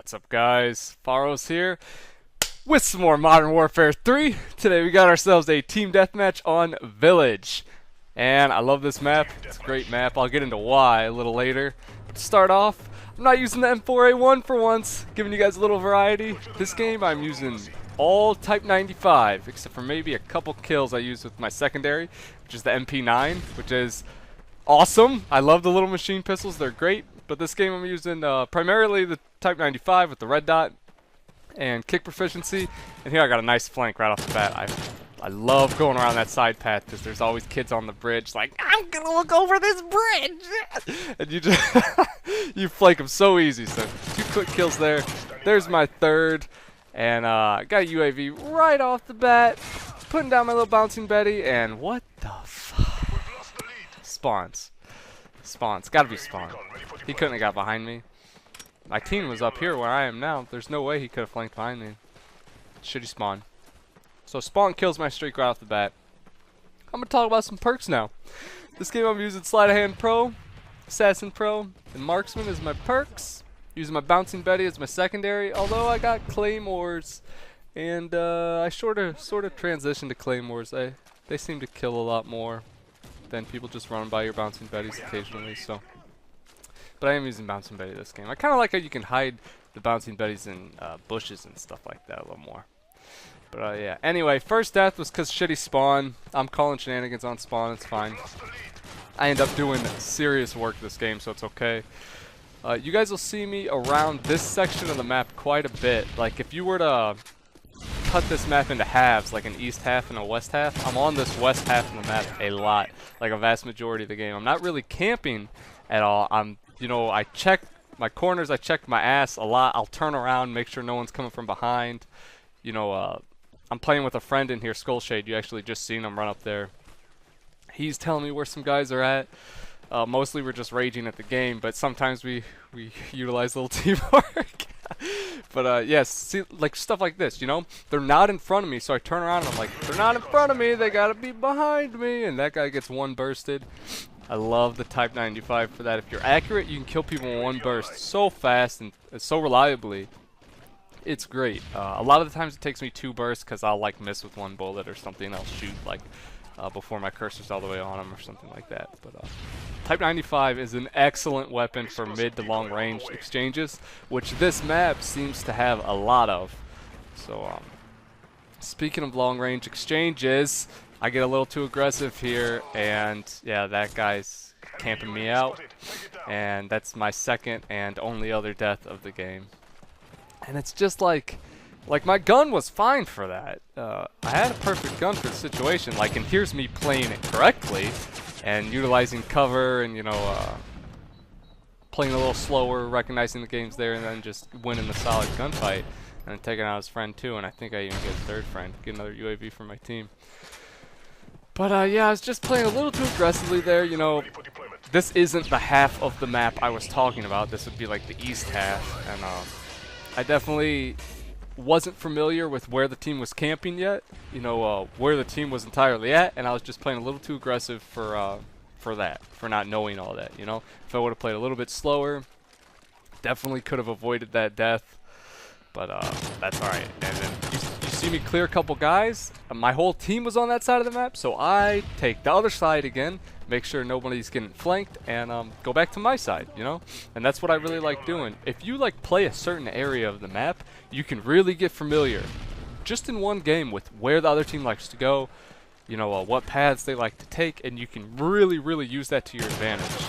What's up, guys? Fahros here with some more Modern Warfare 3. Today we got ourselves a team deathmatch on Village. And I love this map. It's a great map. I'll get into why a little later. But to start off, I'm not using the M4A1 for once, giving you guys a little variety. This game I'm using all Type 95, except for maybe a couple kills I used with my secondary, which is the MP9, which is awesome. I love the little machine pistols. They're great. But this game I'm using primarily the Type 95 with the red dot and kick proficiency. And here I got a nice flank right off the bat. I love going around that side path because there's always kids on the bridge like, I'm going to look over this bridge. And you just, you flank them so easy. So 2 quick kills there. There's my third. And I got a UAV right off the bat. Putting down my little bouncing Betty. And what the fuck? Spawns. Spawns. Gotta be Spawn. He couldn't have got behind me. My team was up here where I am now. There's no way he could have flanked behind me. Shitty Spawn. So Spawn kills my streak right off the bat. I'm gonna talk about some perks now. This game I'm using Sleight of Hand Pro, Assassin Pro, and Marksman as my perks. Using my Bouncing Betty as my secondary. Although I got Claymores, and I sort of transitioned to Claymores. They seem to kill a lot more than people just running by your Bouncing Betties occasionally. So, but I am using Bouncing Betty this game. I kind of like how you can hide the Bouncing Betties in bushes and stuff like that a little more. But yeah. Anyway, first death was because shitty Spawn. I'm calling shenanigans on Spawn. It's fine. I end up doing serious work this game, so it's okay. You guys will see me around this section of the map quite a bit. Like if you were to cut this map into halves, like an east half and a west half, I'm on this west half of the map a lot, like a vast majority of the game. I'm not really camping at all. I check my corners, I check my ass a lot. I'll turn around, make sure no one's coming from behind. I'm playing with a friend in here, Skullshade. You actually just seen him run up there. He's telling me where some guys are at. Mostly we're just raging at the game, but sometimes we utilize a little teamwork. But yes, see, like stuff like this, they're not in front of me, so I turn around and I'm like, they're not in front of me, they gotta be behind me, and that guy gets one bursted. I love the Type 95 for that. If you're accurate, you can kill people in one burst so fast and so reliably. It's great. A lot of the times it takes me 2 bursts because I'll like miss with 1 bullet or something. I'll shoot like before my cursor's all the way on him or something like that. But Type 95 is an excellent weapon for mid to long range exchanges, which this map seems to have a lot of. So speaking of long range exchanges, I get a little too aggressive here, and yeah, that guy's camping me out, and that's my second and only other death of the game. And it's just like my gun was fine for that. I had a perfect gun for the situation. Like, and here's me playing it correctly and utilizing cover and playing a little slower, recognizing the game's there, and then just winning the solid gunfight and taking out his friend too. And I think I even get a third friend, get another UAV for my team. But yeah, I was just playing a little too aggressively there. This isn't the half of the map I was talking about. This would be like the east half, and I definitely wasn't familiar with where the team was camping yet, where the team was entirely at, and I was just playing a little too aggressive for not knowing all that, If I would have played a little bit slower, definitely could have avoided that death, but that's alright. And then you see me clear a couple guys. My whole team was on that side of the map, so I take the other side again, make sure nobody's getting flanked, and go back to my side, And that's what I really like doing. If you play a certain area of the map, you can really get familiar just in one game with where the other team likes to go, what paths they like to take, and you can really use that to your advantage.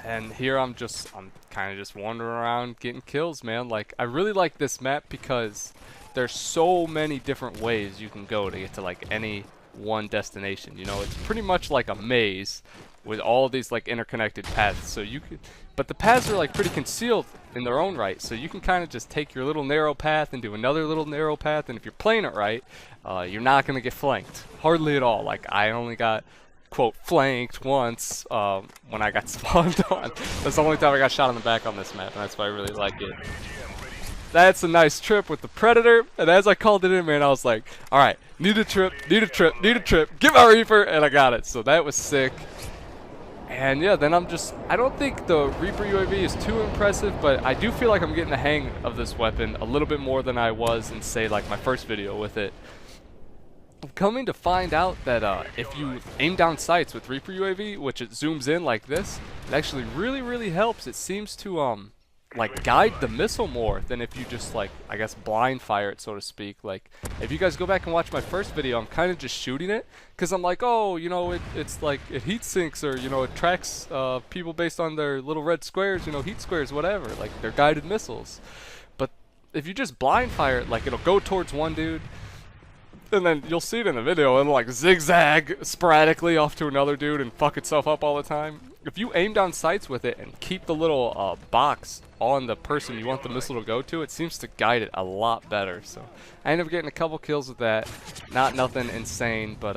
And here I'm kind of just wandering around getting kills, man. Like, I really like this map because there's so many different ways you can go to get to any one destination. It's pretty much like a maze with all these interconnected paths. So but the paths are pretty concealed in their own right. So you can kind of just take your little narrow path and do another little narrow path, and if you're playing it right, you're not gonna get flanked hardly at all. Like, I only got quote flanked once when I got spawned on. That's the only time I got shot in the back on this map, and that's why I really like it. That's a nice trip with the Predator, and as I called it in, man, I was like, alright, need a trip, get my Reaper, and I got it, so that was sick. And yeah, then I don't think the Reaper UAV is too impressive, but I do feel like I'm getting the hang of this weapon a little bit more than I was in, say, like my first video with it. I'm coming to find out that if you aim down sights with Reaper UAV, which it zooms in like this, it actually really helps. It seems to like guide the missile more than if you just, like, I guess blind fire it, so to speak. Like, if you guys go back and watch my first video, I'm kind of just shooting it because I'm like, oh, you know, it's like it heat sinks, or, you know, it tracks people based on their little red squares, you know, heat squares, whatever, like they're guided missiles. But if you just blind fire it, like, it'll go towards one dude, and then you'll see it in the video, and like zigzag sporadically off to another dude and fuck itself up all the time. If you aim down sights with it and keep the little box on the person you want the missile to go to, it seems to guide it a lot better. So I ended up getting a couple kills with that. Not nothing insane, but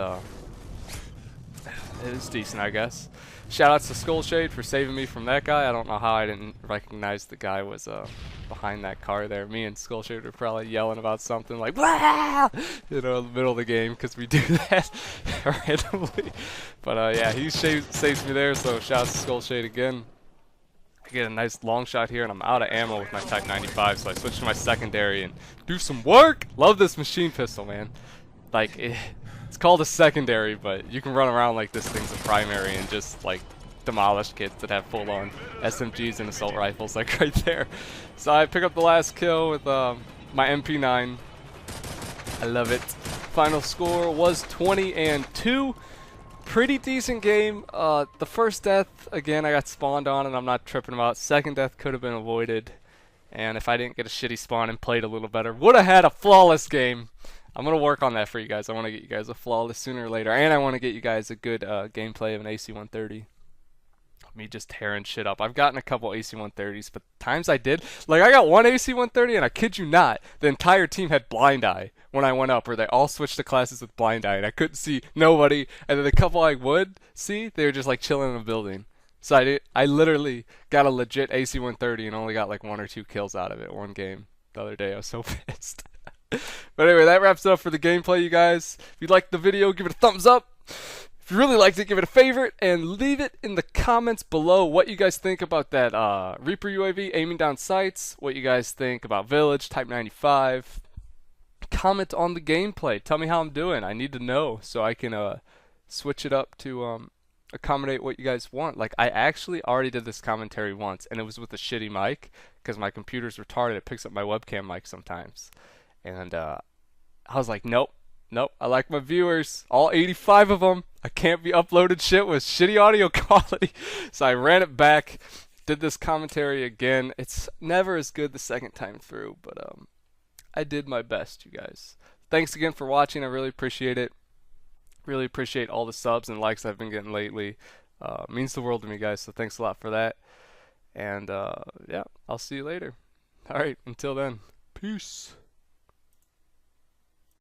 it is decent, I guess. Shoutouts to Skullshade for saving me from that guy. I don't know how I didn't recognize the guy was behind that car there. Me and Skullshade were probably yelling about something like, "Wah!" You know, in the middle of the game, because we do that randomly. But yeah, he saves me there, so shoutouts to Skullshade again. I get a nice long shot here, and I'm out of ammo with my Type 95, so I switch to my secondary and do some work. Love this machine pistol, man. Like, it's called a secondary, but you can run around like this thing's a primary and just, like, demolish kids that have full-on SMGs and assault rifles, like right there. So I pick up the last kill with my MP9. I love it. Final score was 20-2. Pretty decent game. The first death, again, I got spawned on and I'm not tripping about. Second death could have been avoided. And if I didn't get a shitty spawn and played a little better, would have had a flawless game. I'm going to work on that for you guys. I want to get you guys a flawless sooner or later. And I want to get you guys a good gameplay of an AC-130. Me just tearing shit up. I've gotten a couple AC-130s, but times I did, like, I got one AC-130, and I kid you not, the entire team had blind eye when I went up, or they all switched to classes with blind eye, and I couldn't see nobody. And then the couple I would see, they were just like chilling in a building. So I literally got a legit AC-130 and only got like 1 or 2 kills out of it one game the other day. I was so pissed. But anyway, that wraps it up for the gameplay, you guys. If you liked the video, give it a thumbs up. If you really liked it, give it a favorite, and leave it in the comments below what you guys think about that Reaper UAV aiming down sights, what you guys think about Village, Type 95. Comment on the gameplay. Tell me how I'm doing. I need to know so I can switch it up to accommodate what you guys want. Like, I actually already did this commentary once, and it was with a shitty mic because my computer's retarded. It picks up my webcam mic sometimes. And I was like, nope. I like my viewers, all 85 of them. I can't be uploaded shit with shitty audio quality. So I ran it back, did this commentary again. It's never as good the second time through, but I did my best, you guys. Thanks again for watching. I really appreciate it. Really appreciate all the subs and likes I've been getting lately. Means the world to me, guys, so thanks a lot for that. And yeah, I'll see you later. All right, until then, peace.